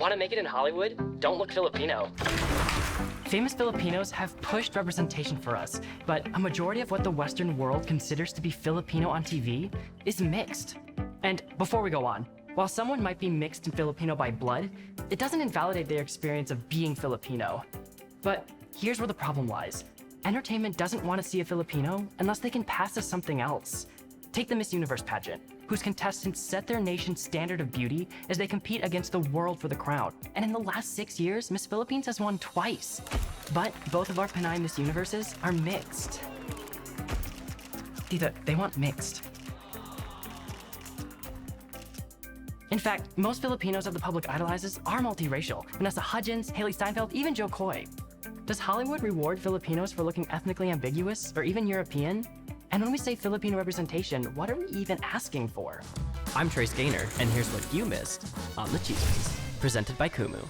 Want to make it in Hollywood? Don't look Filipino. Famous Filipinos have pushed representation for us, but a majority of what the Western world considers to be Filipino on TV is mixed. And before we go on, while someone might be mixed and Filipino by blood, it doesn't invalidate their experience of being Filipino. But here's where the problem lies. Entertainment doesn't want to see a Filipino unless they can pass as something else. Take the Miss Universe pageant, whose contestants set their nation's standard of beauty as they compete against the world for the crown. And in the last 6 years, Miss Philippines has won twice. But both of our Pinay Miss Universes are mixed. Tita, they want mixed. In fact, most Filipinos that the public idolizes are multiracial. Vanessa Hudgens, Haley Steinfeld, even Joe Coy. Does Hollywood reward Filipinos for looking ethnically ambiguous or even European? And when we say Filipino representation, what are we even asking for? I'm Trace Gaynor, and here's what you missed on the Chismis, presented by Kumu.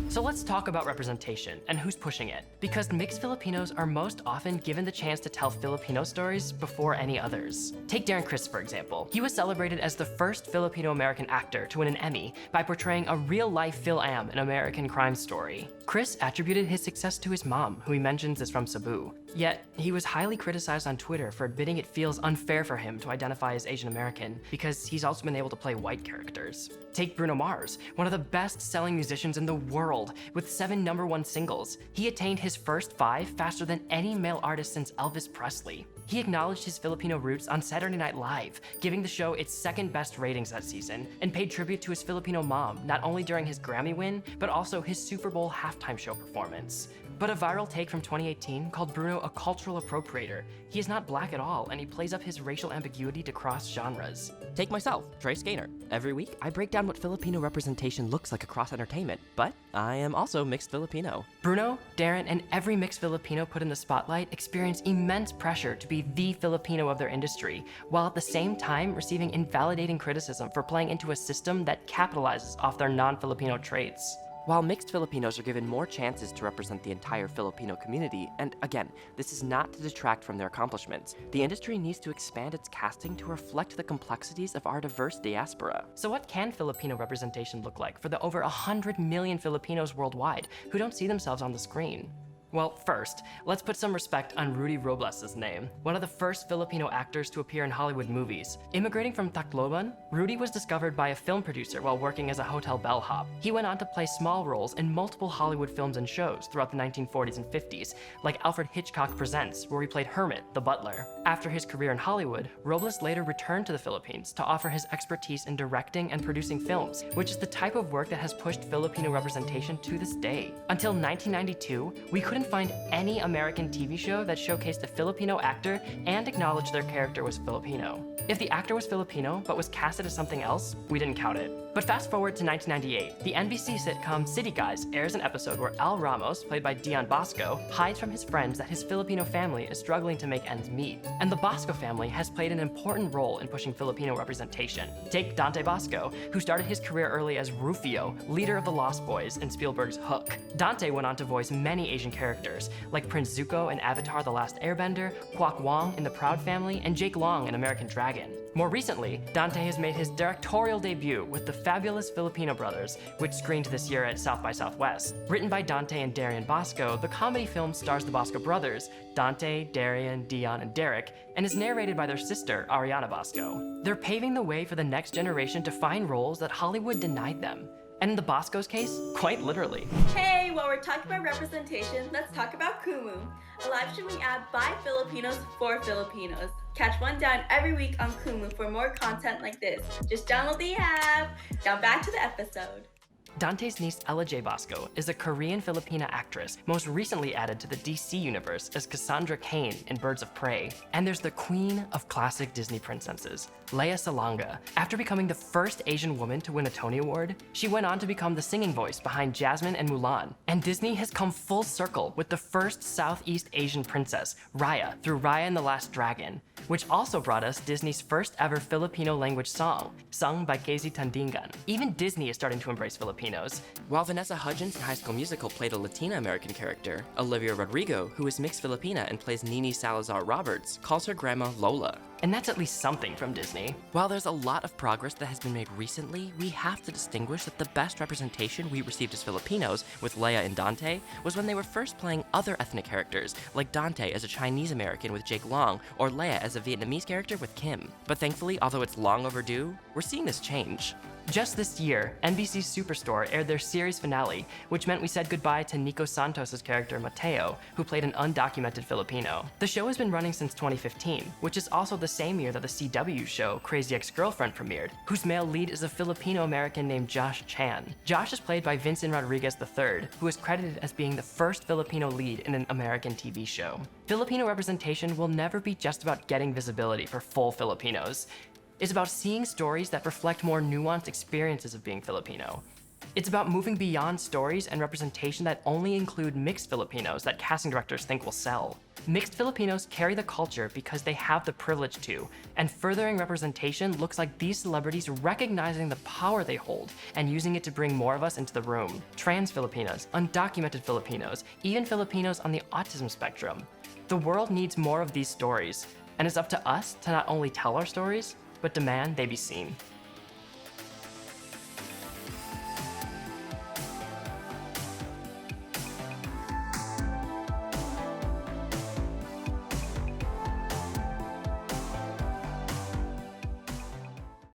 So let's talk about representation and who's pushing it, because mixed Filipinos are most often given the chance to tell Filipino stories before any others. Take Darren Criss, for example. He was celebrated as the first Filipino American actor to win an Emmy by portraying a real-life fil-am, an American crime story. Criss attributed his success to his mom, who he mentions is from Cebu. Yet, he was highly criticized on Twitter for admitting it feels unfair for him to identify as Asian American because he's also been able to play white characters. Take Bruno Mars, one of the best-selling musicians in the world, with 7 #1 singles. He attained his first 5 faster than any male artist since Elvis Presley. He acknowledged his Filipino roots on Saturday Night Live, giving the show its 2nd-best ratings that season, and paid tribute to his Filipino mom, not only during his Grammy win, but also his Super Bowl halftime show performance. But a viral take from 2018 called Bruno a cultural appropriator. He is not black at all, and he plays up his racial ambiguity to cross genres. Take myself, Trace Gaynor. Every week, I break down what Filipino representation looks like across entertainment, but I am also mixed Filipino. Bruno, Darren, and every mixed Filipino put in the spotlight experience immense pressure to be the Filipino of their industry, while at the same time receiving invalidating criticism for playing into a system that capitalizes off their non-Filipino traits. While mixed Filipinos are given more chances to represent the entire Filipino community, and again, this is not to detract from their accomplishments, the industry needs to expand its casting to reflect the complexities of our diverse diaspora. So what can Filipino representation look like for the over 100 million Filipinos worldwide who don't see themselves on the screen? Well, first, let's put some respect on Rudy Robles' name, one of the first Filipino actors to appear in Hollywood movies. Immigrating from Tacloban, Rudy was discovered by a film producer while working as a hotel bellhop. He went on to play small roles in multiple Hollywood films and shows throughout the 1940s and 50s, like Alfred Hitchcock Presents, where he played Hermit, the butler. After his career in Hollywood, Robles later returned to the Philippines to offer his expertise in directing and producing films, which is the type of work that has pushed Filipino representation to this day. Until 1992, we couldn't find any American TV show that showcased a Filipino actor and acknowledged their character was Filipino. If the actor was Filipino but was casted as something else, we didn't count it. But fast forward to 1998, the NBC sitcom City Guys airs an episode where Al Ramos, played by Dion Bosco, hides from his friends that his Filipino family is struggling to make ends meet. And the Bosco family has played an important role in pushing Filipino representation. Take Dante Bosco, who started his career early as Rufio, leader of the Lost Boys in Spielberg's Hook. Dante went on to voice many Asian characters, like Prince Zuko in Avatar: The Last Airbender, Kwok Wong in The Proud Family, and Jake Long in American Dragon. More recently, Dante has made his directorial debut with The Fabulous Filipino Brothers, which screened this year at South by Southwest. Written by Dante and Darian Bosco, the comedy film stars the Bosco brothers, Dante, Darian, Dion, and Derek, and is narrated by their sister, Ariana Bosco. They're paving the way for the next generation to find roles that Hollywood denied them. And in the Bosco's case, quite literally. Hey, while we're talking about representation, let's talk about Kumu, a live streaming app by Filipinos for Filipinos. Catch one down every week on Kumu for more content like this. Just download the app. Now back to the episode. Dante's niece Ella J. Bosco is a Korean-Filipina actress, most recently added to the DC universe as Cassandra Cain in Birds of Prey. And there's the queen of classic Disney princesses, Lea Salonga. After becoming the first Asian woman to win a Tony Award, she went on to become the singing voice behind Jasmine and Mulan. And Disney has come full circle with the first Southeast Asian princess, Raya, through Raya and the Last Dragon, which also brought us Disney's first ever Filipino language song, sung by Casey Tandingan. Even Disney is starting to embrace Filipinos. Filipinos. While Vanessa Hudgens in High School Musical played a Latina American character, Olivia Rodrigo, who is mixed Filipina and plays Nini Salazar Roberts, calls her grandma Lola. And that's at least something from Disney. While there's a lot of progress that has been made recently, we have to distinguish that the best representation we received as Filipinos, with Leia and Dante, was when they were first playing other ethnic characters, like Dante as a Chinese American with Jake Long, or Leia as a Vietnamese character with Kim. But thankfully, although it's long overdue, we're seeing this change. Just this year, NBC's Superstore aired their series finale, which meant we said goodbye to Nico Santos' character Mateo, who played an undocumented Filipino. The show has been running since 2015, which is also the same year that the CW show Crazy Ex-Girlfriend premiered, whose male lead is a Filipino American named Josh Chan. Josh is played by Vincent Rodriguez III, who is credited as being the first Filipino lead in an American TV show. Filipino representation will never be just about getting visibility for full Filipinos. It's about seeing stories that reflect more nuanced experiences of being Filipino. It's about moving beyond stories and representation that only include mixed Filipinos that casting directors think will sell. Mixed Filipinos carry the culture because they have the privilege to, and furthering representation looks like these celebrities recognizing the power they hold and using it to bring more of us into the room. Trans Filipinas, undocumented Filipinos, even Filipinos on the autism spectrum. The world needs more of these stories, and it's up to us to not only tell our stories, but demand they be seen.